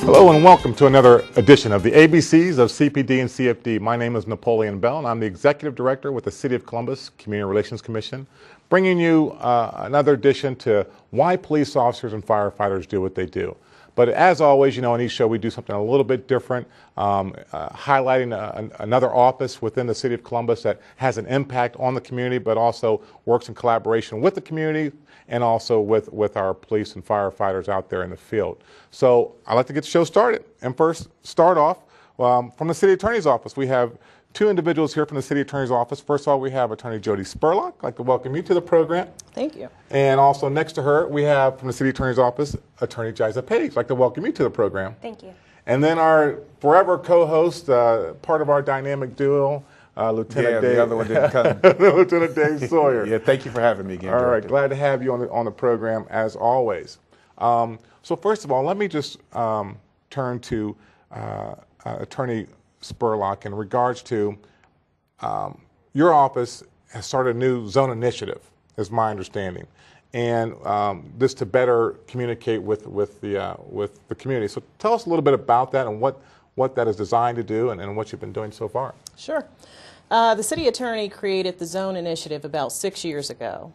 Hello and welcome to another edition of the ABCs of CPD and CFD. My name is Napoleon Bell and I'm the Executive Director with the City of Columbus Community Relations Commission, bringing you another edition to why police officers and firefighters do what they do. But as always, in each show we do something a little bit different, highlighting another office within the City of Columbus that has an impact on the community, but also works in collaboration with the community and also with our police and firefighters out there in the field. So I'd like to get the show started. And first, start off from the City Attorney's Office. We have two individuals here from the City Attorney's Office. First of all, we have Attorney Jody Spurlock. I'd like to welcome you to the program. Thank you. And also next to her, we have from the City Attorney's Office, Attorney Jiza Page. I'd like to welcome you to the program. Thank you. And then our forever co-host, part of our dynamic duo, Lieutenant Dave. The other one didn't come. Lieutenant Dave Sawyer. Yeah, thank you for having me again. All right, glad to have you on the program as always. So first of all, let me just turn to Attorney Spurlock in regards to your office has started a new zone initiative, is my understanding, and this to better communicate with the community. So tell us a little bit about that and what that is designed to do and what you've been doing so far. Sure. The city attorney created the zone initiative about 6 years ago.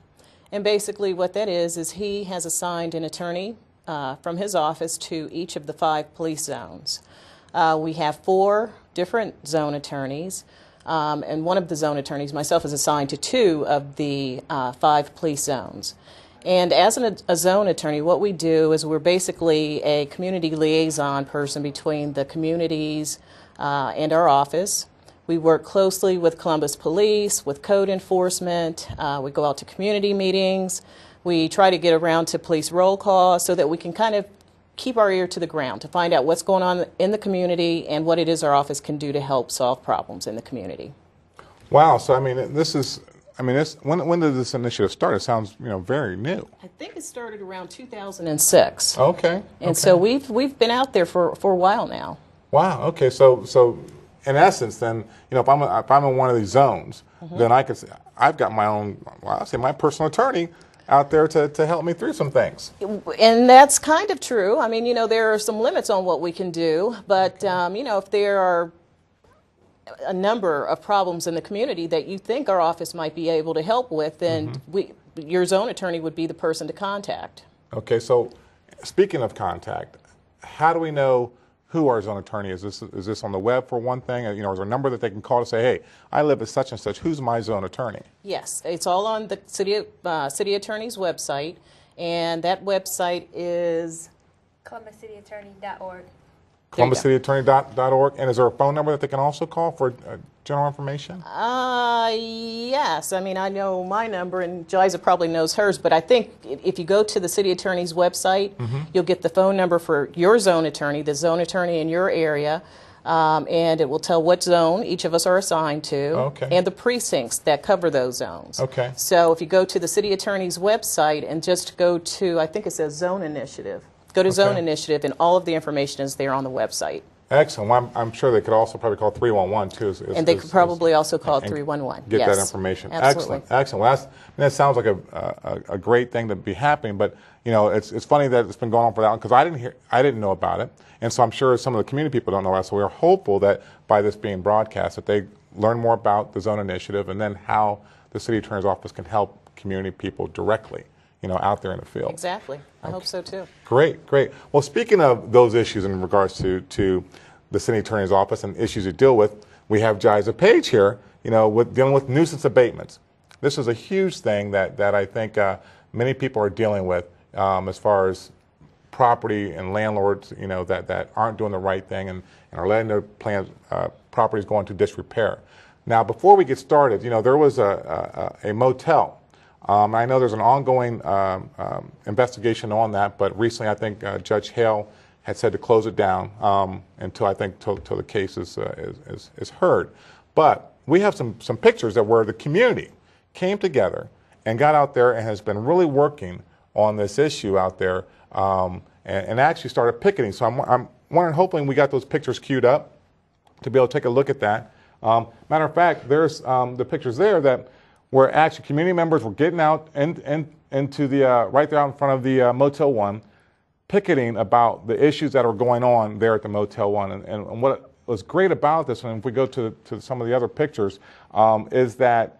And basically what that is he has assigned an attorney from his office to each of the 5 police zones. We have 4 different zone attorneys, and one of the zone attorneys, myself, is assigned to 2 of the 5 police zones. And as a zone attorney, what we do is we're basically a community liaison person between the communities and our office. We work closely with Columbus Police, with code enforcement. We go out to community meetings. We try to get around to police roll call so that we can kind of keep our ear to the ground to find out what's going on in the community and what it is our office can do to help solve problems in the community. Wow. So, when did this initiative start? It sounds, very new. I think it started around 2006. Okay. And so we've been out there for a while now. Wow. Okay. So in essence, then, if I'm in one of these zones, then I've got my own, I'll say my personal attorney out there to help me through some things. And that's kind of true. There are some limits on what we can do, but, if there are a number of problems in the community that you think our office might be able to help with, then your zone attorney would be the person to contact. Okay, so speaking of contact, how do we know who our zone attorney is? Is this on the web for one thing? Is there a number that they can call to say, hey, I live at such and such, who's my zone attorney? Yes, it's all on the city attorney's website, and that website is ColumbusCityAttorney.org. ColumbusCityAttorney.org. And is there a phone number that they can also call for general information? Yes. I know my number, and Jiza probably knows hers, but I think if you go to the city attorney's website, you'll get the phone number for your zone attorney, the zone attorney in your area, and it will tell what zone each of us are assigned to, and the precincts that cover those zones. Okay. So if you go to the city attorney's website and just go to, I think it says Zone Initiative, go to Zone Initiative, and all of the information is there on the website. Excellent. Well, I'm sure they could also probably call 311 too. And they could probably also call 311. Get that information. Absolutely. Excellent. Well, that sounds like a great thing to be happening. But it's funny that it's been going on for that long because I didn't know about it, and so I'm sure some of the community people don't know about it. So we're hopeful that by this being broadcast, that they learn more about the Zone Initiative and then how the City Attorney's Office can help community people directly. Out there in the field. Exactly. I hope so too. Great. Well, speaking of those issues in regards to the City Attorney's Office and issues you deal with, we have Jiza Page here, with dealing with nuisance abatements. This is a huge thing that I think many people are dealing with as far as property and landlords, that aren't doing the right thing and are letting their properties go into disrepair. Now, before we get started, there was a motel I know there's an ongoing investigation on that, but recently I think Judge Hale had said to close it down until I think till the case is heard. But we have some pictures that where the community came together and got out there and has been really working on this issue out there and actually started picketing. So I'm wondering, hopefully we got those pictures queued up to be able to take a look at that. Matter of fact, there's the pictures there that where actually community members were getting out into the right there out in front of the Motel 1, picketing about the issues that are going on there at the Motel 1. And what was great about this, and if we go to some of the other pictures, is that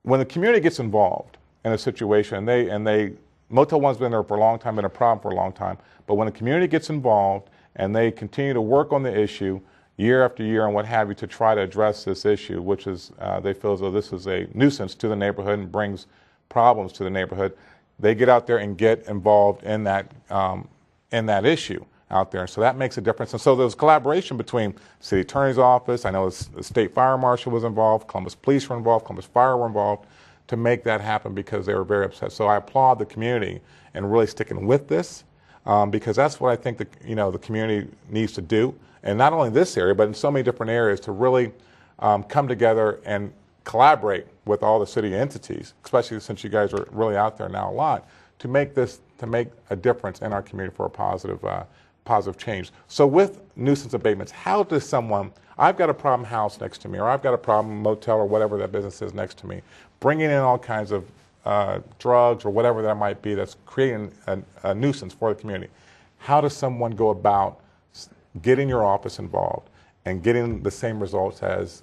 when the community gets involved in a situation, and Motel 1's been there for a long time, been a problem for a long time, but when the community gets involved and they continue to work on the issue year after year and what have you to try to address this issue, which is they feel as though this is a nuisance to the neighborhood and brings problems to the neighborhood, they get out there and get involved in that issue out there. So that makes a difference. And so there was collaboration between city attorney's office, I know the state fire marshal was involved, Columbus police were involved, Columbus fire were involved to make that happen because they were very upset. So I applaud the community and really sticking with this because that's what I think the community needs to do. And not only in this area, but in so many different areas to really come together and collaborate with all the city entities, especially since you guys are really out there now a lot, to make a difference in our community for a positive change. So with nuisance abatements, how does someone, I've got a problem house next to me, or I've got a problem motel or whatever that business is next to me, bringing in all kinds of drugs or whatever that might be that's creating a nuisance for the community. How does someone go about getting your office involved and getting the same results as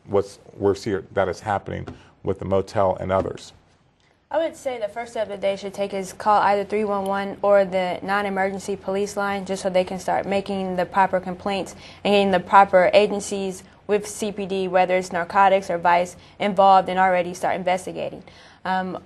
we're seeing that is happening with the motel and others? I would say the first step that they should take is call either 311 or the non-emergency police line just so they can start making the proper complaints and getting the proper agencies with CPD, whether it's narcotics or vice, involved and already start investigating.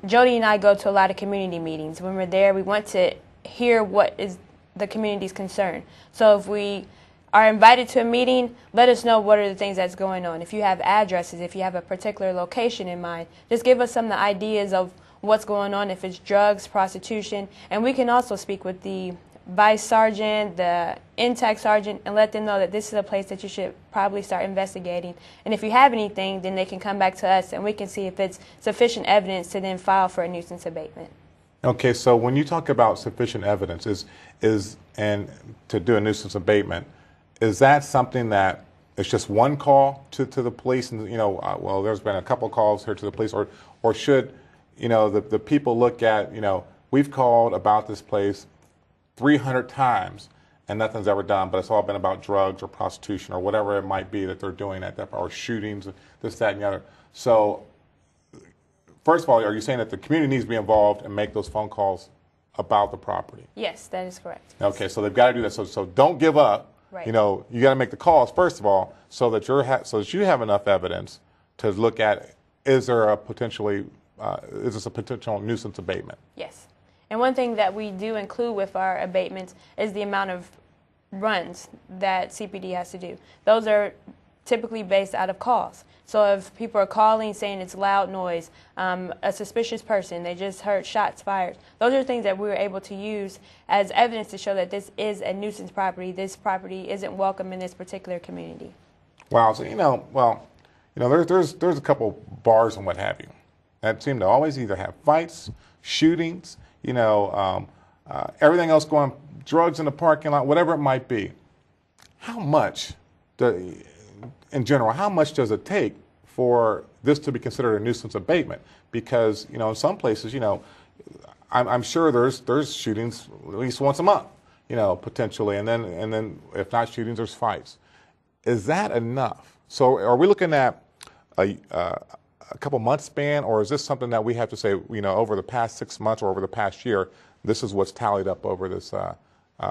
Jody and I go to a lot of community meetings. When we're there, we want to hear what is the community's concern. So if we are invited to a meeting, let us know what are the things that's going on. If you have addresses, if you have a particular location in mind, just give us some of the ideas of what's going on, if it's drugs, prostitution, and we can also speak with the vice sergeant, the intake sergeant, and let them know that this is a place that you should probably start investigating. And if you have anything, then they can come back to us and we can see if it's sufficient evidence to then file for a nuisance abatement. Okay, so when you talk about sufficient evidence and to do a nuisance abatement, is that something that it's just one call to the police and, well, there's been a couple calls here to the police, or should, the people look at, we've called about this place 300 times and nothing's ever done, but it's all been about drugs or prostitution or whatever it might be that they're doing at that, or shootings, this, that, and the other. So first of all, are you saying that the community needs to be involved and make those phone calls about the property? Yes, that is correct. Okay, so they've got to do that. So don't give up. Right. You got to make the calls first of all, so that you have enough evidence to look at is this a potential nuisance abatement? Yes. And one thing that we do include with our abatements is the amount of runs that CPD has to do. Those are typically based out of calls. So if people are calling saying it's loud noise, a suspicious person, they just heard shots fired, those are things that we were able to use as evidence to show that this is a nuisance property. This property isn't welcome in this particular community. Wow. So, there's a couple bars and what have you that seem to always either have fights, shootings, everything else going, drugs in the parking lot, whatever it might be. How much in general, how much does it take for this to be considered a nuisance abatement? Because, in some places, I'm sure there's shootings at least once a month, potentially, and then if not shootings, there's fights. Is that enough? So are we looking at a couple months span, or is this something that we have to say, over the past 6 months or over the past year, this is what's tallied up over this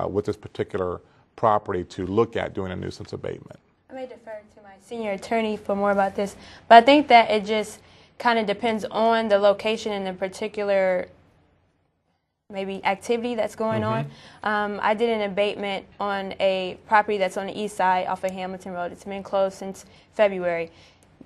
with this particular property to look at doing a nuisance abatement? I may defer to my senior attorney for more about this, but I think that it just kind of depends on the location and the particular maybe activity that's going on. I did an abatement on a property that's on the east side off of Hamilton Road. It's been closed since February.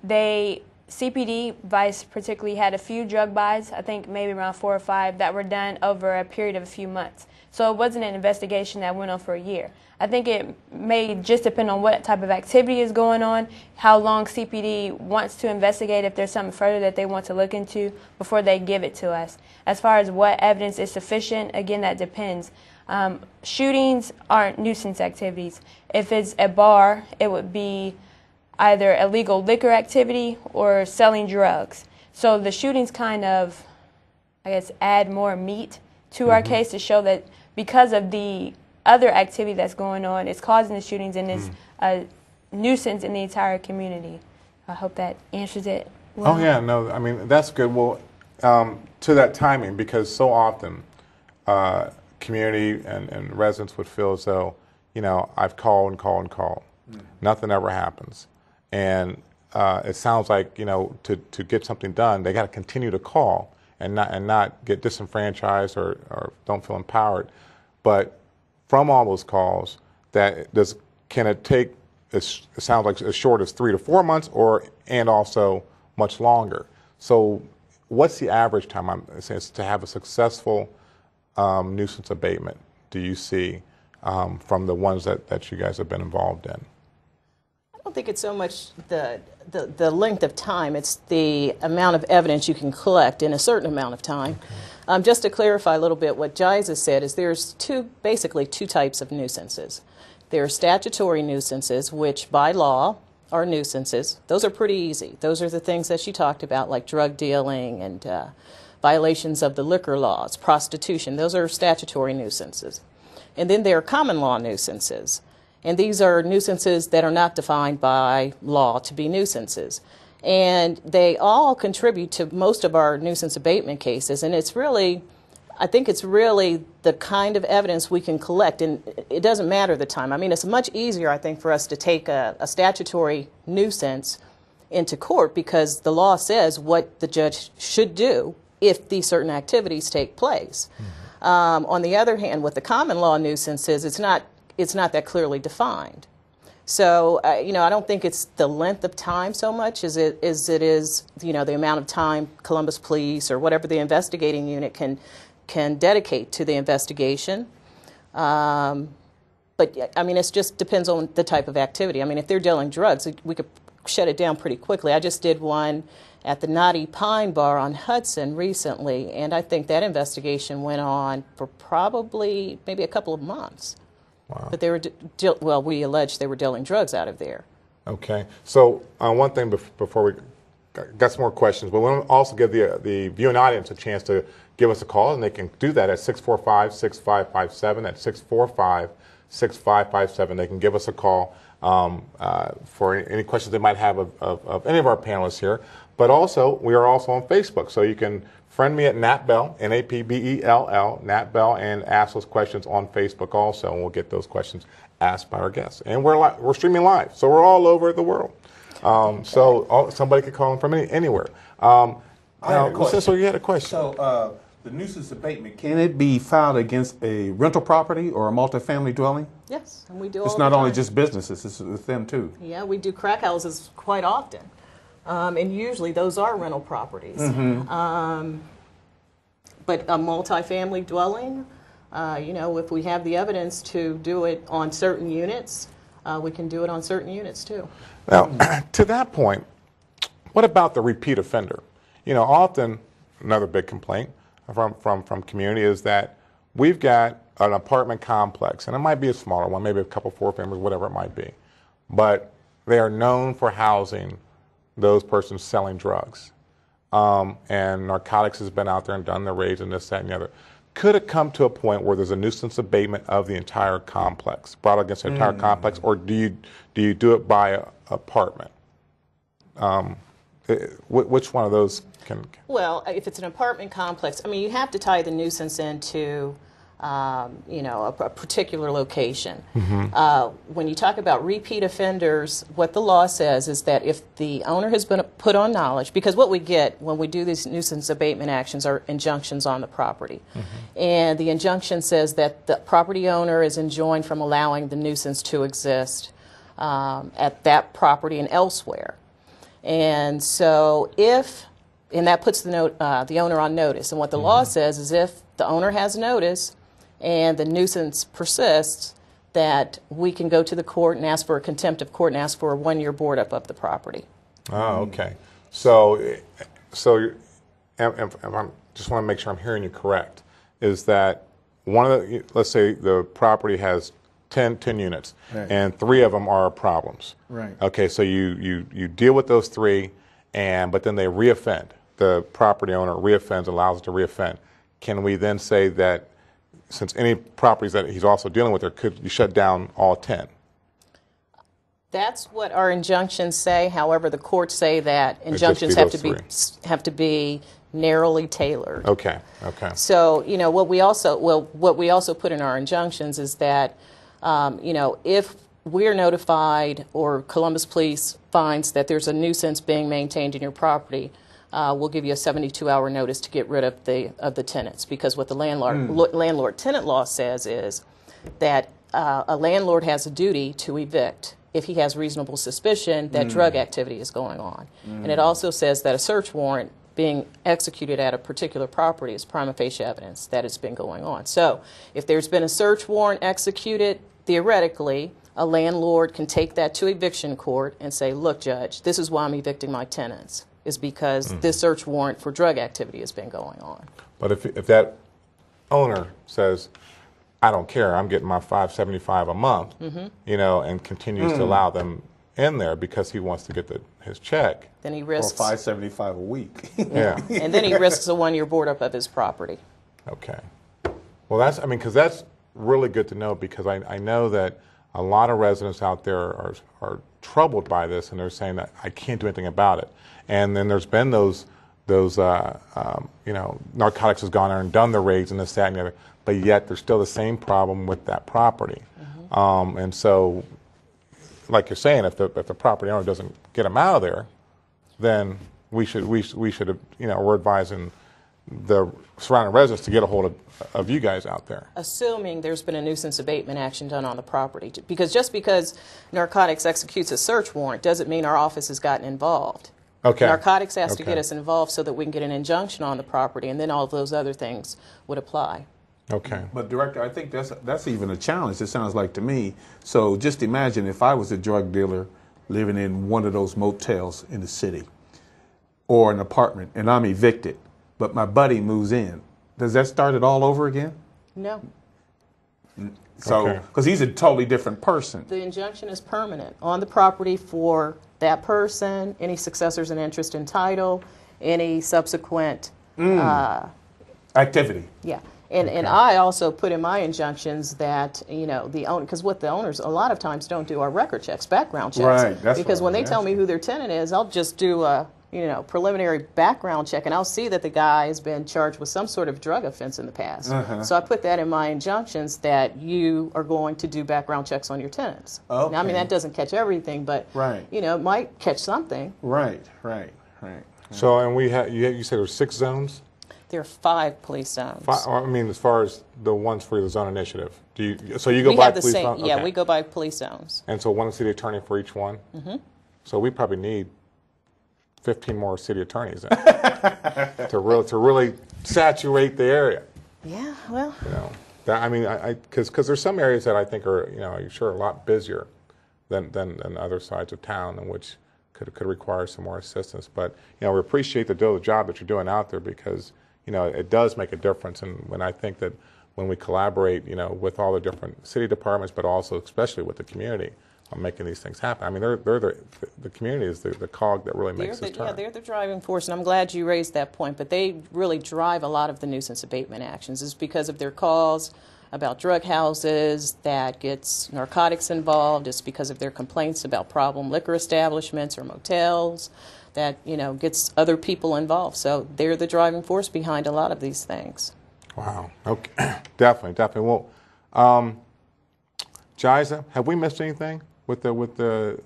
They CPD, Vice particularly, had a few drug buys, I think maybe around 4 or 5, that were done over a period of a few months. So it wasn't an investigation that went on for a year. I think it may just depend on what type of activity is going on, how long CPD wants to investigate, if there's something further that they want to look into before they give it to us. As far as what evidence is sufficient, again, that depends. Shootings aren't nuisance activities. If it's a bar, it would be either illegal liquor activity or selling drugs. So the shootings kind of, I guess, add more meat to our case to show that because of the other activity that's going on, it's causing the shootings and is a nuisance in the entire community. I hope that answers it well. Oh yeah, no, I mean, that's good. Well, to that timing, because so often community and residents would feel as though, you know, I've called and called and called. Nothing ever happens. And it sounds like, you know, to get something done, they got to continue to call and not get disenfranchised or don't feel empowered. But from all those calls, can it take, it sounds like as short as 3 to 4 months, and also much longer. So what's the average time, I'm saying, to have a successful nuisance abatement do you see from the ones that you guys have been involved in? I don't think it's so much the length of time, it's the amount of evidence you can collect in a certain amount of time. Okay. Just to clarify a little bit, what Jiza said is there's basically two types of nuisances. There are statutory nuisances, which by law are nuisances. Those are pretty easy. Those are the things that she talked about, like drug dealing and violations of the liquor laws, prostitution. Those are statutory nuisances. And then there are common law nuisances. And these are nuisances that are not defined by law to be nuisances. And they all contribute to most of our nuisance abatement cases. And it's really, I think it's really the kind of evidence we can collect. And it doesn't matter the time. I mean, it's much easier, I think, for us to take a statutory nuisance into court because the law says what the judge should do if these certain activities take place. On the other hand, with the common law nuisances, it's not that clearly defined. So, you know, I don't think it's the length of time so much as it is, you know, the amount of time Columbus Police or whatever the investigating unit can dedicate to the investigation. But, I mean, it just depends on the type of activity. I mean, if they're dealing drugs, we could shut it down pretty quickly. I just did one at the Knotty Pine Bar on Hudson recently, and I think that investigation went on for probably maybe a couple of months. Wow. But they were, well, we alleged they were dealing drugs out of there. Okay. So one thing before we got some more questions, but we want to also give the viewing audience a chance to give us a call, and they can do that at 645-6557. That's 645-6557. They can give us a call for any questions they might have of any of our panelists here. But also, we are also on Facebook, so you can friend me at NatBell, N-A-P-B-E-L-L, NatBell, and ask those questions on Facebook also, and we'll get those questions asked by our guests. And we're streaming live, so we're all over the world. So somebody could call in from anywhere. I had a question. So you had a question. So the nuisance abatement, can it be filed against a rental property or a multifamily dwelling? Yes, and we do. It's not only just businesses; it's with them too. Yeah, we do crack houses quite often. And usually those are rental properties. But a multifamily dwelling, you know, if we have the evidence to do it on certain units, we can do it on certain units too. Now, to that point, what about the repeat offender? You know, often another big complaint from community is that we've got an apartment complex, and it might be a smaller one, maybe a couple, 4 families, whatever it might be, but they are known for housing those persons selling drugs. And narcotics has been out there and done the raids and this, that, and the other. Could it come to a point where there's a nuisance abatement of the entire complex, brought against the entire complex, or do you do it by apartment? Which one of those can? Well, if it's an apartment complex, I mean, you have to tie the nuisance into you know, a particular location. When you talk about repeat offenders, what the law says is that if the owner has been put on knowledge, because what we get when we do these nuisance abatement actions are injunctions on the property. And the injunction says that the property owner is enjoined from allowing the nuisance to exist at that property and elsewhere. And so and that puts the owner on notice. And what the law says is if the owner has notice and the nuisance persists, that we can go to the court and ask for a contempt of court and ask for a 1-year board up of the property. Oh, okay. So I'm just want to make sure I'm hearing you correct. Is that let's say the property has 10 units, right, and 3 of them are problems. Right. Okay, so you deal with those 3, but then they reoffend. The property owner reoffends, allows it to reoffend. Can we then say that since any properties that he's also dealing with, could you shut down all 10? That's what our injunctions say. However, the courts say that injunctions have to be narrowly tailored. Okay. Okay. So, what we also put in our injunctions is that, if we're notified or Columbus Police finds that there's a nuisance being maintained in your property, we'll give you a 72-hour notice to get rid of the tenants. Because what the landlord-tenant law says is that a landlord has a duty to evict if he has reasonable suspicion that drug activity is going on. And it also says that a search warrant being executed at a particular property is prima facie evidence that it's been going on. So if there's been a search warrant executed, theoretically, a landlord can take that to eviction court and say, look, Judge, this is why I'm evicting my tenants, is because this search warrant for drug activity has been going on. But if that owner says, I don't care, I'm getting my $575 a month, and continues to allow them in there because he wants to get his check. Then he risks... Or $575 a week. Yeah. And then he risks a 1-year board up of his property. Okay. Well, because that's really good to know, because I know that a lot of residents out there are troubled by this, and they're saying that I can't do anything about it. And then there's been those narcotics has gone there and done the raids and this, that, and the other, but yet there's still the same problem with that property. And so, like you're saying, if the property owner doesn't get them out of there, then we should we're advising the surrounding residents to get a hold of you guys out there. Assuming there's been a nuisance abatement action done on the property. Because just because narcotics executes a search warrant doesn't mean our office has gotten involved. Okay. Narcotics has to get us involved so that we can get an injunction on the property, and then all of those other things would apply. Okay. But Director, I think that's even a challenge, it sounds like to me. So just imagine if I was a drug dealer living in one of those motels in the city or an apartment and I'm evicted, but my buddy moves in. Does that start it all over again? No. So, because he's a totally different person. The injunction is permanent on the property for that person, any successors in interest in title, any subsequent activity. Yeah. And I also put in my injunctions that, the owner, because what the owners a lot of times don't do are record checks, background checks. Right. That's because when they tell me who their tenant is, I'll just do a, preliminary background check, and I'll see that the guy has been charged with some sort of drug offense in the past. So I put that in my injunctions that you are going to do background checks on your tenants. Okay. Now, that doesn't catch everything, but, it might catch something. Right. So, and you said there's 6 zones? There are 5 police zones. As far as the ones for the zone initiative, so you go by police zones? Yeah, we go by police zones. And so one city attorney for each one? So we probably need 15 more city attorneys to really saturate the area. Yeah, well. Because there's some areas that I think are, a lot busier than other sides of town, in which could require some more assistance. But we appreciate the job that you're doing out there, because it does make a difference. And when I think that when we collaborate, with all the different city departments, but also especially with the community on making these things happen. They're the community is the cog that really makes this turn. Yeah, they're the driving force, and I'm glad you raised that point. But they really drive a lot of the nuisance abatement actions. It's because of their calls about drug houses that gets narcotics involved. It's because of their complaints about problem liquor establishments or motels that, gets other people involved. So they're the driving force behind a lot of these things. Wow. Okay. Definitely. Well, Jiza, have we missed anything with the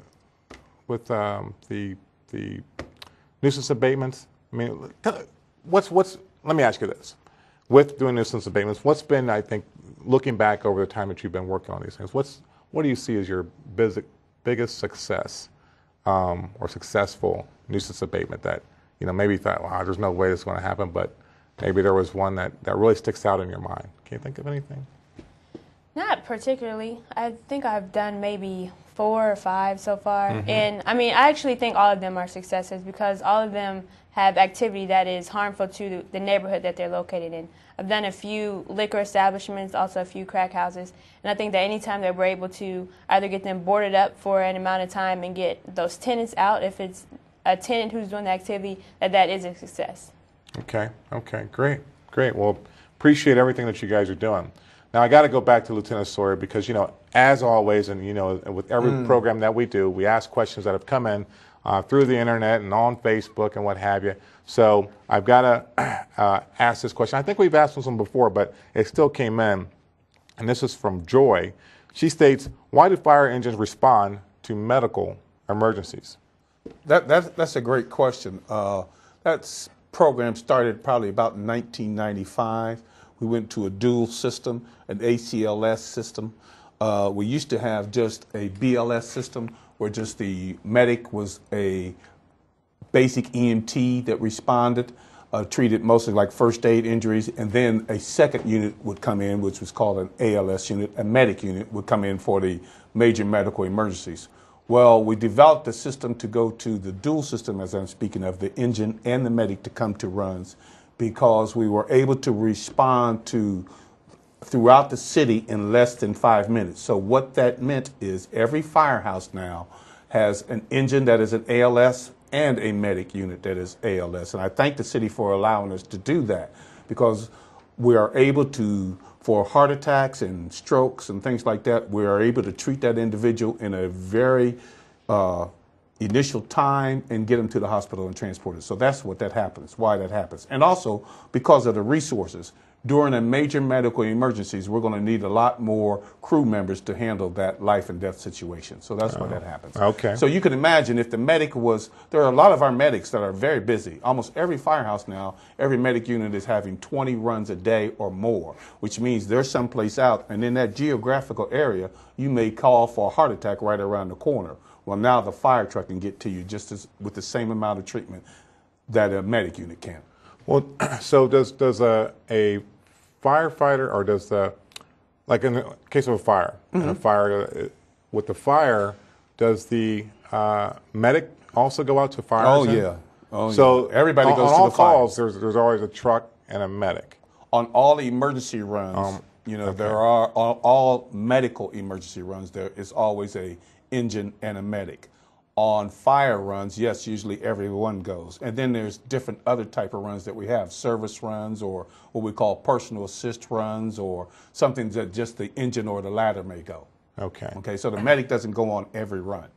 nuisance abatements? Let me ask you this. With doing nuisance abatements, what's been, I think, looking back over the time that you've been working on these things, what do you see as your biggest success or successful nuisance abatement that, you know, maybe you thought, wow, there's no way this is going to happen, but maybe there was one that really sticks out in your mind? Can you think of anything? Not particularly. I think I've done maybe 4 or 5 so far. And I mean, I actually think all of them are successes because all of them have activity that is harmful to the neighborhood that they're located in. I've done a few liquor establishments, also a few crack houses, and I think that anytime that we're able to either get them boarded up for an amount of time and get those tenants out, if it's a tenant who's doing the activity, that is a success. Okay, great. Well, appreciate everything that you guys are doing. Now, I got to go back to Lieutenant Sawyer because, you know, as always, and, you know, with every program that we do, we ask questions that have come in through the internet and on Facebook and what have you. So I've got to ask this question. I think we've asked this one before, but it still came in. And this is from Joy. She states, why do fire engines respond to medical emergencies? That's a great question. That program started probably about 1995. We went to a dual system, an ACLS system. We used to have just a BLS system where just the medic was a basic EMT that responded, treated mostly like first aid injuries, and then a second unit would come in, which was called an ALS unit. A medic unit would come in for the major medical emergencies. Well, we developed a system to go to the dual system, as I'm speaking of, the engine and the medic to come to runs, because we were able to respond to throughout the city in less than 5 minutes. So what that meant is every firehouse now has an engine that is an ALS and a medic unit that is ALS. And I thank the city for allowing us to do that because we are able to, for heart attacks and strokes and things like that, we are able to treat that individual in a very initial time and get them to the hospital and transport it. So that's what that happens, why that happens. And also because of the resources. During a major medical emergencies, we're going to need a lot more crew members to handle that life and death situation. So that's why that happens. Okay. So you can imagine if the medic was, there are a lot of our medics that are very busy. Almost every firehouse now, every medic unit is having 20 runs a day or more, which means they're someplace out. And in that geographical area, you may call for a heart attack right around the corner. Well, now the fire truck can get to you just as with the same amount of treatment that a medic unit can. Well, so does a firefighter, or does like in the case of a fire, and a fire, with the fire, does the medic also go out to fire? Oh yeah. Oh so yeah. Everybody goes on to all the fire. calls. There's always a truck and a medic. On all the emergency runs, you know, there are on all medical emergency runs. There is always a engine and a medic. On fire runs, yes, usually everyone goes. And then there's different other type of runs that we have, service runs or what we call personal assist runs or something that just the engine or the ladder may go. Okay. Okay, so the medic doesn't go on every run.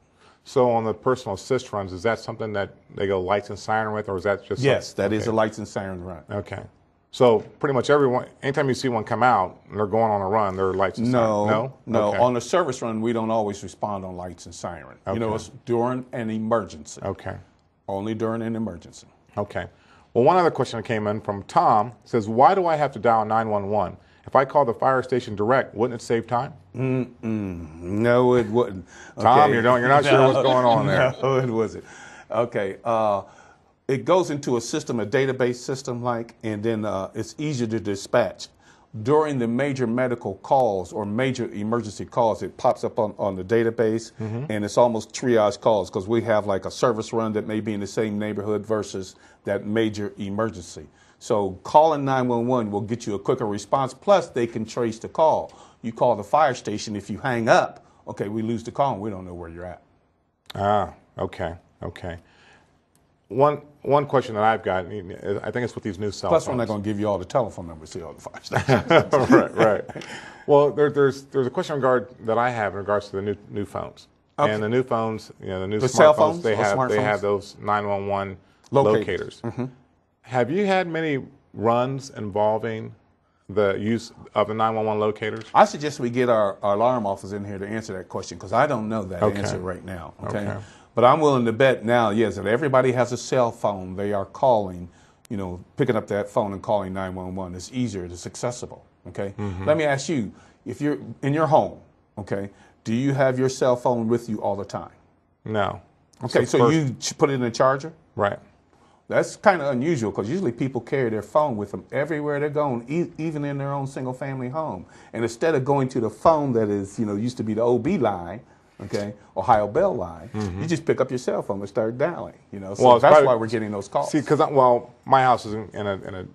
So on the personal assist runs, is that something that they go lights and siren with, or is that just Yes, something? that is a lights and siren run. Okay. So pretty much everyone, anytime you see one come out and they're going on a run, they're lights and siren. No? Okay. On a service run, we don't always respond on lights and siren. Okay. You know, it's during an emergency. Okay. Only during an emergency. Okay. Well, one other question that came in from Tom says, why do I have to dial 911? If I call the fire station direct, wouldn't it save time? No, it wouldn't. Tom, you're not sure what's going on there. No, it wasn't. Okay. It goes into a system, a database system and then it's easier to dispatch. During the major medical calls or major emergency calls, it pops up on the database and it's almost triage calls because we have like a service run that may be in the same neighborhood versus that major emergency. So calling 911 will get you a quicker response, plus they can trace the call. You call the fire station, if you hang up, okay, we lose the call and we don't know where you're at. Ah, okay. One question that I've got, I think it's with these new cell phones. Plus, we're not going to give you all the telephone numbers to all the fire stations. right. Well, there's a question that I have in regards to the new phones. Okay. And the new phones, the new smartphones, they have those 911 locators. Have you had many runs involving the use of the 911 locators? I suggest we get our alarm officer in here to answer that question because I don't know that answer right now. Okay. But I'm willing to bet now, yes, that everybody has a cell phone. They are calling, picking up that phone and calling 911. It's easier. It's accessible. Okay. Let me ask you, if you're in your home, okay, do you have your cell phone with you all the time? No. Okay, so you put it in a charger? Right. That's kind of unusual because usually people carry their phone with them everywhere they're going, even in their own single-family home. And instead of going to the phone that is, used to be the OB line, okay, Ohio Bell line, you just pick up your cell phone and start dialing. So Well, that's why we're getting those calls. See, because my house is in a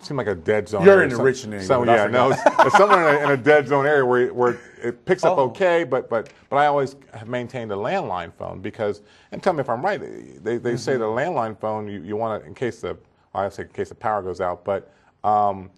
seemed like a dead zone. You're in the Richmond area. So, yeah, no, it's somewhere in a dead zone area where it picks up okay, but I always have maintained a landline phone because, and tell me if I'm right, they say the landline phone you want to, in case the power goes out, but I've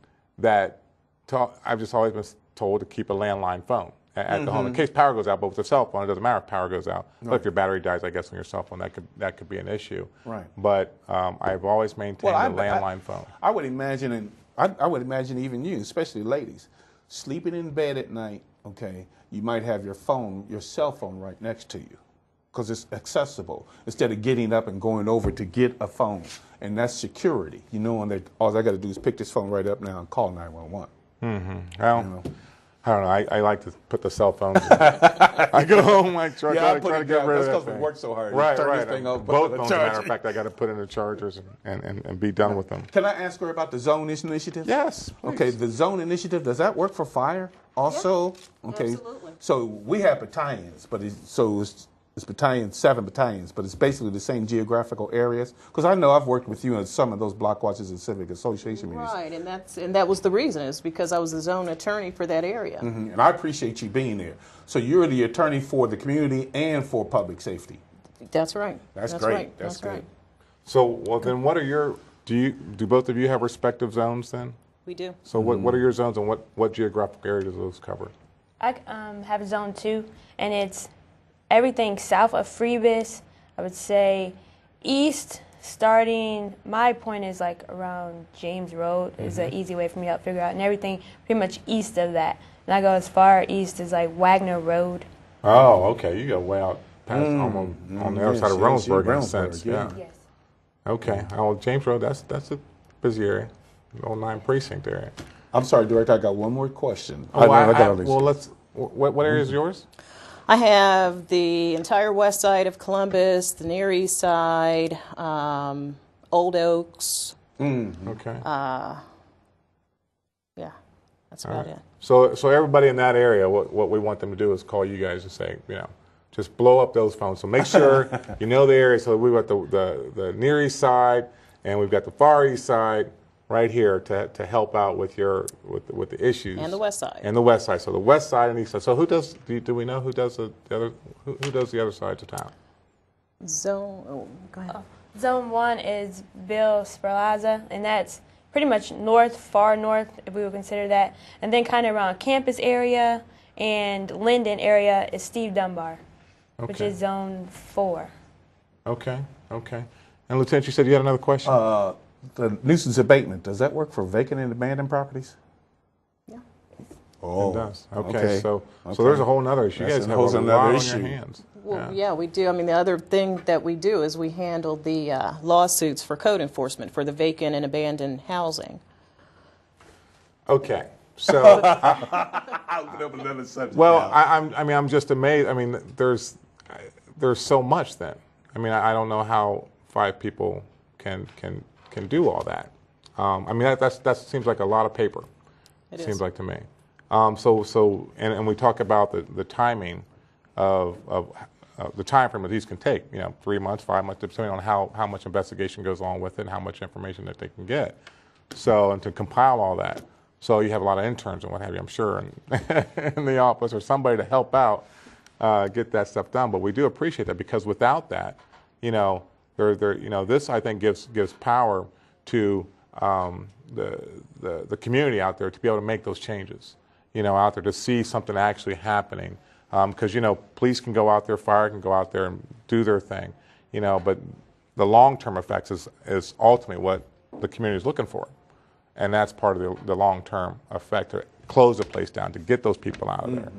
just always been told to keep a landline phone at the home in case power goes out. But with a cell phone, it doesn't matter if power goes out. Right. But if your battery dies, I guess on your cell phone, that could be an issue. Right. But I've always maintained a landline phone. I would imagine, and I would imagine even you, especially ladies, sleeping in bed at night. Okay, you might have your cell phone right next to you, because it's accessible instead of getting up and going over to get a phone, and that's security. And all I got to do is pick this phone right up now and call 911. Well, I don't know. I like to put the cell phone. I go home, I try to get rid of that. That's because we work so hard. Right. This thing off, both phones, as a matter of fact, I got to put in the chargers and be done with them. Can I ask her about the zone initiative? Yes. Please. Okay, the zone initiative, does that work for fire also? Yeah, okay. absolutely. So we have battalions, but it's battalions, 7 battalions, but it's basically the same geographical areas. Because I know I've worked with you in some of those block watches and civic association meetings. Right, and that was the reason, is because I was the zone attorney for that area. And I appreciate you being there. So you're the attorney for the community and for public safety. That's right. That's great. Right. That's good. Right. So, well, then what are do both of you have respective zones then? We do. So what are your zones, and what geographic area does those cover? I have zone 2, and it's everything south of Freebus. I would say east, starting, my point is like around James Road is an easy way for me to figure out, and everything pretty much east of that. And I go as far east as like Wagner Road. Oh, okay. You go way out past almost on the other side of Ronesburg in a sense. Yeah. Yes. Okay. Oh, James Road, that's a busy area. Old 9 precinct area. I'm sorry, Director, I got one more question. What area is yours? I have the entire west side of Columbus, the near east side, Old Oaks. Okay. Yeah, that's about it. So everybody in that area, what we want them to do is call you guys and say, just blow up those phones. So make sure you know the area. So we've got the near east side, and we've got the far east side right here to help out with the issues. And the west side. And the west side. So the west side and east side. So do we know who does the other who does the other sides of town? Go ahead. Zone 1 is Bill Sperlaza, and that's pretty much far north, if we would consider that. And then kind of around campus area and Linden area is Steve Dunbar, which is zone 4. Okay. And Lieutenant, you said you had another question? The nuisance abatement, does that work for vacant and abandoned properties? Yeah. Oh, it does. Okay. So there's a whole other issue. You guys have a lot on your hands. Well, yeah, we do. I mean, the other thing that we do is we handle the lawsuits for code enforcement for the vacant and abandoned housing. Okay. So, I'm just amazed. I mean, there's so much then. I mean, I don't know how 5 people can do all that. I mean, that seems like a lot of paper. It seems like to me. And we talk about the timing of the time frame that these can take. 3 months, 5 months, depending on how much investigation goes on with it and how much information that they can get. So, and to compile all that. So you have a lot of interns and what have you, I'm sure, in the office or somebody to help out get that stuff done. But we do appreciate that, because without that, this I think gives power to the community out there to be able to make those changes. Out there to see something actually happening, because police can go out there, fire can go out there and do their thing, but the long-term effects is ultimately what the community is looking for. And that's part of the long-term effect, to close the place down, to get those people out of there.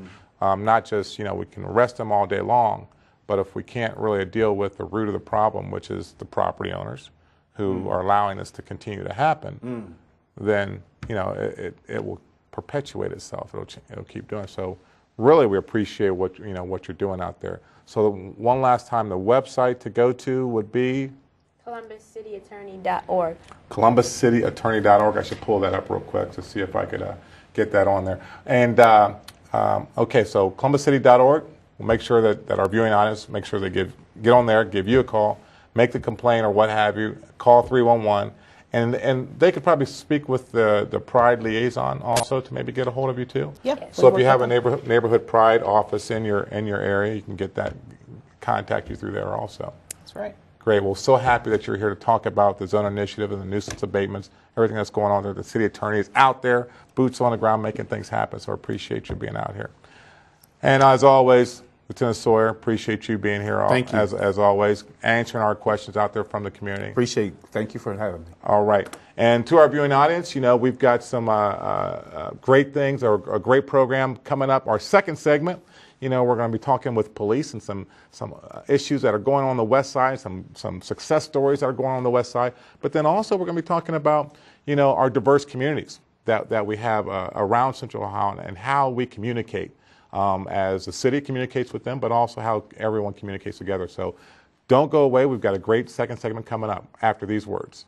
Not just, we can arrest them all day long, but if we can't really deal with the root of the problem, which is the property owners who are allowing this to continue to happen, then, it will perpetuate itself. It'll keep doing it. So really we appreciate what you're doing out there. So one last time, the website to go to would be? ColumbusCityAttorney.org. ColumbusCityAttorney.org. I should pull that up real quick to see if I could get that on there. And okay, so ColumbusCity.org. We'll make sure that our viewing audience, make sure they get on there, give you a call, make the complaint or what have you. Call 311, and they could probably speak with the Pride liaison also to maybe get a hold of you too. Yeah. So if you have a neighborhood Pride office in your area, you can get that, contact you through there also. That's right. Great. Well, so happy that you're here to talk about the zone initiative and the nuisance abatements, everything that's going on there. The city attorney is out there, boots on the ground, making things happen. So I appreciate you being out here. And as always, Lieutenant Sawyer, appreciate you being here. Thank you. As always, answering our questions out there from the community. Thank you for having me. All right. And to our viewing audience, we've got some great things, or a great program coming up. Our second segment, we're going to be talking with police and some issues that are going on the west side, some success stories that are going on the west side. But then also we're going to be talking about, our diverse communities that we have around Central Ohio and how we communicate as the city communicates with them, but also how everyone communicates together. So don't go away. We've got a great second segment coming up after these words.